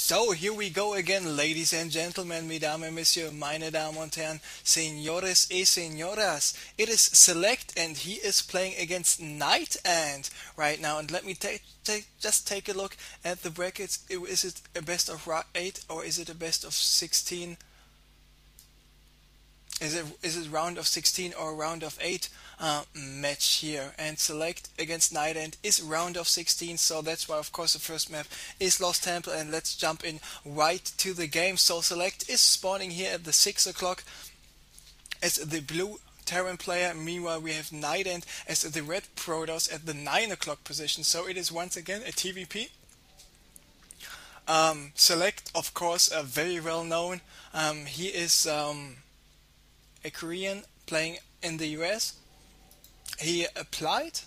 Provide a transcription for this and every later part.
So here we go again, ladies and gentlemen, mesdames et messieurs, meine Damen und Herren, señores y señoras. It is Select, and he is playing against NightEnD right now. And let me just take a look at the brackets. Is it a best of 8 or is it a best of 16? Is it round of 16 or round of 8 match here? And Select against NightEnD is round of 16, so that's why of course the first map is Lost Temple. And let's jump in right to the game. So Select is spawning here at the 6 o'clock as the blue Terran player. Meanwhile we have NightEnD as the red Protoss at the 9 o'clock position. So it is once again a TVP. Select, of course, very well known. He is a Korean playing in the US. He applied.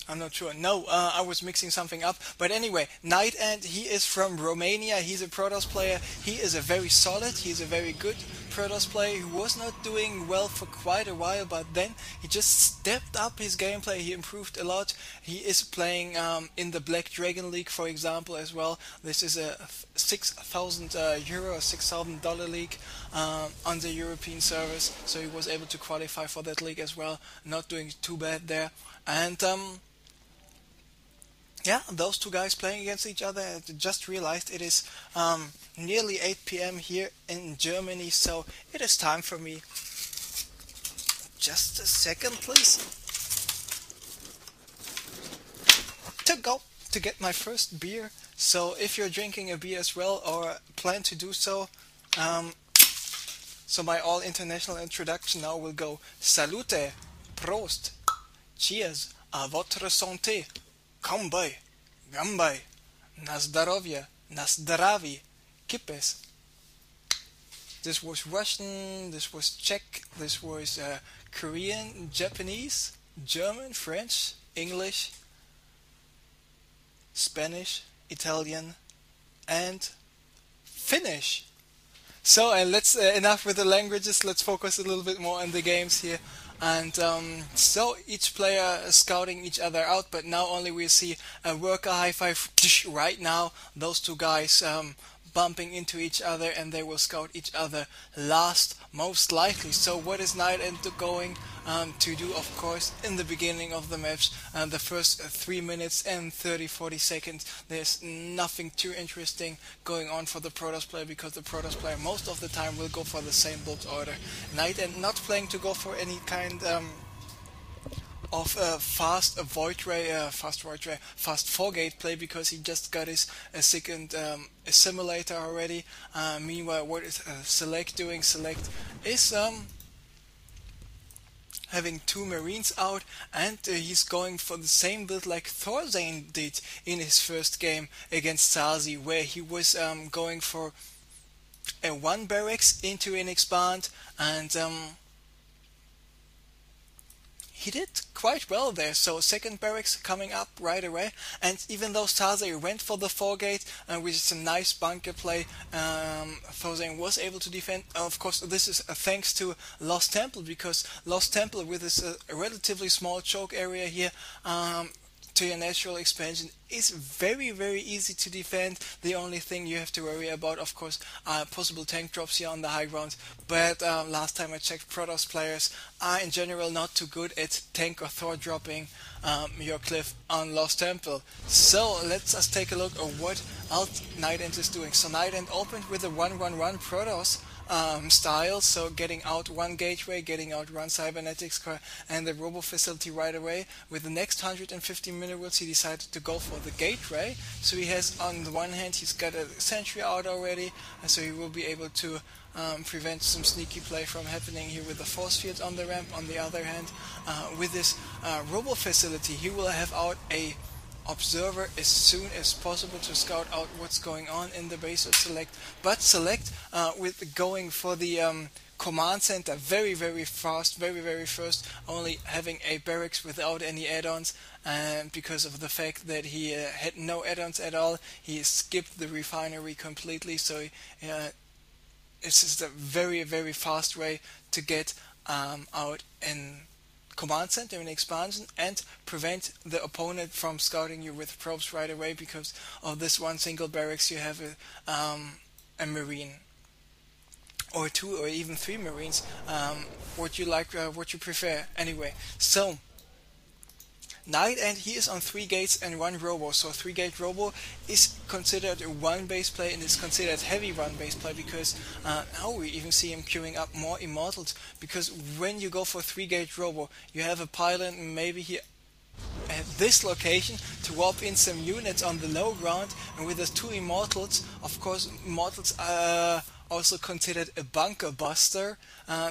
I'm not sure. No, I was mixing something up. But anyway, NightEnD, he is from Romania. He's a Protoss player. He is a very solid, he's a very good Protoss player who was not doing well for quite a while, but then he just stepped up his gameplay. He improved a lot. He is playing in the Black Dragon League, for example, as well. This is a 6,000 euro, $6,000 league on the European servers. So he was able to qualify for that league as well. Not doing too bad there. And yeah, those two guys playing against each other. I just realized it is nearly 8 p.m. here in Germany, so it is time for me. Just a second, please. To go to get my first beer. So if you're drinking a beer as well or plan to do so, so my all international introduction now will go. Salute, Prost, cheers, à votre santé. Kombaj, Gambaj, na zdarovje, na zdravi, kipes. This was Russian, this was Czech, this was Korean, Japanese, German, French, English, Spanish, Italian, and Finnish. So let's enough with the languages. Let's focus a little bit more on the games here. And so each player is scouting each other out, but now only we see a worker high five right now. Those two guys bumping into each other, and they will scout each other last, most likely. So what is NightEnD going to do? Of course, in the beginning of the match, the first 3 minutes and 30-40 seconds, there's nothing too interesting going on for the Protoss player, because the Protoss player most of the time will go for the same build order. NightEnD not playing to go for any kind of fast void ray, fast 4-gate play, because he just got his second simulator already. Meanwhile, what is Select doing? Select is having 2 Marines out, and he's going for the same build like Thorzane did in his first game against Sarzi, where he was going for a 1 barracks into an expand, and he did quite well there. So second barracks coming up right away, and even though Thorzane went for the 4-gate, which is a nice bunker play, Thorzane was able to defend. Of course, this is thanks to Lost Temple, because Lost Temple, with this relatively small choke area here, to your natural expansion, is very, very easy to defend. The only thing you have to worry about, of course, are possible tank drops here on the high ground. But last time I checked, Protoss players are in general not too good at tank or Thor dropping your cliff on Lost Temple. So let's just take a look at what else NightEnD is doing. So NightEnD opened with a 1-1-1 Protoss style, so getting out 1 gateway, getting out 1 cybernetics core, and the robo facility right away. With the next 150 minerals, he decided to go for the gateway. So he has, on the one hand, he's got a sentry out already, so he will be able to prevent some sneaky play from happening here with the force field on the ramp. On the other hand, with this robo facility, he will have out a observer as soon as possible to scout out what's going on in the base of Select. But Select, with going for the command center very, very fast, very, very first, only having a barracks without any add-ons, and because of the fact that he had no add-ons at all, he skipped the refinery completely. So it's just a very, very fast way to get out in command center in expansion and prevent the opponent from scouting you with probes right away because of this one single barracks. You have a marine or two or even three marines, what you like, what you prefer anyway. So NightEnD, he is on 3 gates and 1 robo, so 3 gate robo is considered a 1 base play and is considered heavy 1 base play because now we even see him queuing up more immortals, because when you go for 3 gate robo you have a pilot maybe here at this location to warp in some units on the low ground, and with those 2 immortals, of course immortals are also considered a bunker buster.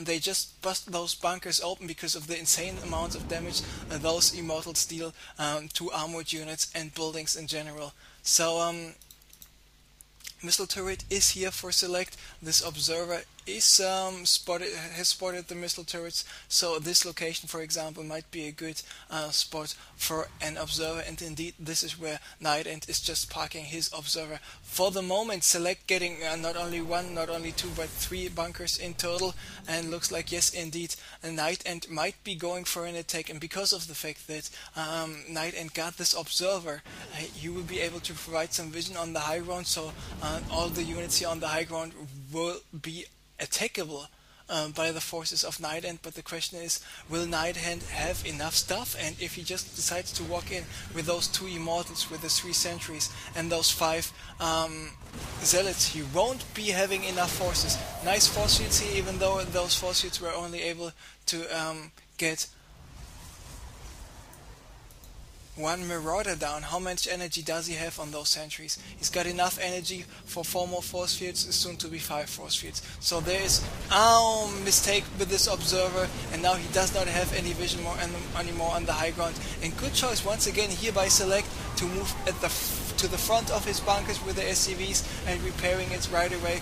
They just bust those bunkers open because of the insane amounts of damage those immortals deal to armored units and buildings in general. So missile turret is here for select. This observer is has spotted the missile turrets, so this location, for example, might be a good spot for an observer, and indeed this is where NightEnD is just parking his observer. For the moment, SeleCT getting not only 1, not only 2, but 3 bunkers in total, and looks like, yes indeed, NightEnD might be going for an attack, and because of the fact that NightEnD got this observer, you will be able to provide some vision on the high ground, so all the units here on the high ground will be attackable by the forces of NightEnD. But the question is, will NightEnD have enough stuff? And if he just decides to walk in with those 2 immortals, with the 3 sentries and those 5 zealots, he won't be having enough forces. Nice force fields here, even though those force fields were only able to get 1 Marauder down. How much energy does he have on those sentries? He's got enough energy for 4 more force fields, soon to be 5 force fields. So there is mistake with this observer, and now he does not have any vision anymore on the high ground. And good choice once again here by SeleCT to move at to the front of his bunkers with the SCVs and repairing it right away,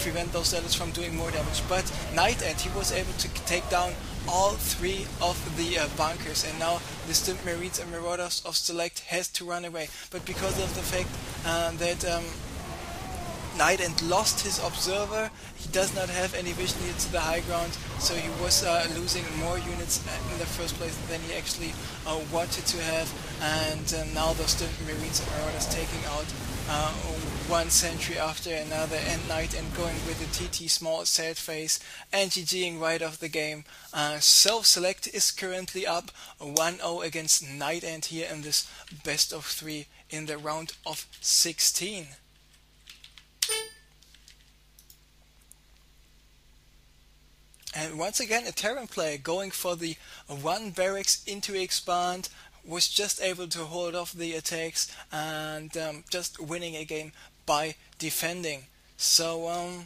prevent those zealots from doing more damage. But NightEnD, he was able to take down all 3 of the bunkers, and now the Stimp Marines and Marauders of SeleCT has to run away. But because of the fact that NightEnD lost his observer, he does not have any vision here to the high ground, so he was losing more units in the first place than he actually wanted to have. And now the Stimp Marines and Marauders taking out 1 sentry after another, and NightEnD going with the TT small sad face and GGing right off the game. So SeleCT is currently up 1-0 against NightEnD here in this best of 3 in the round of 16. And once again a Terran player going for the 1 barracks into expand, was just able to hold off the attacks and just winning a game by defending. So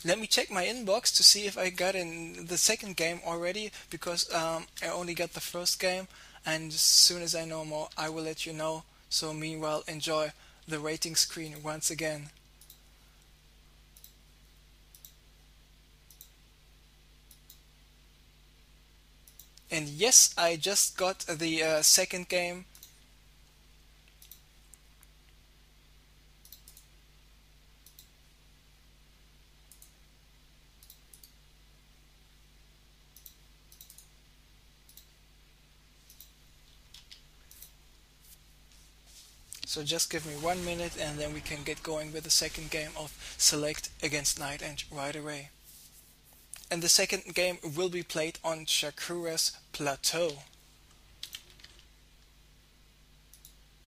let me check my inbox to see if I got in the second game already, because I only got the first game, and as soon as I know more I will let you know. So meanwhile, enjoy the rating screen once again. And yes, I just got the second game. So just give me 1 minute and then we can get going with the second game of SeleCT against NightEnD right away. And the second game will be played on Shakura's Plateau.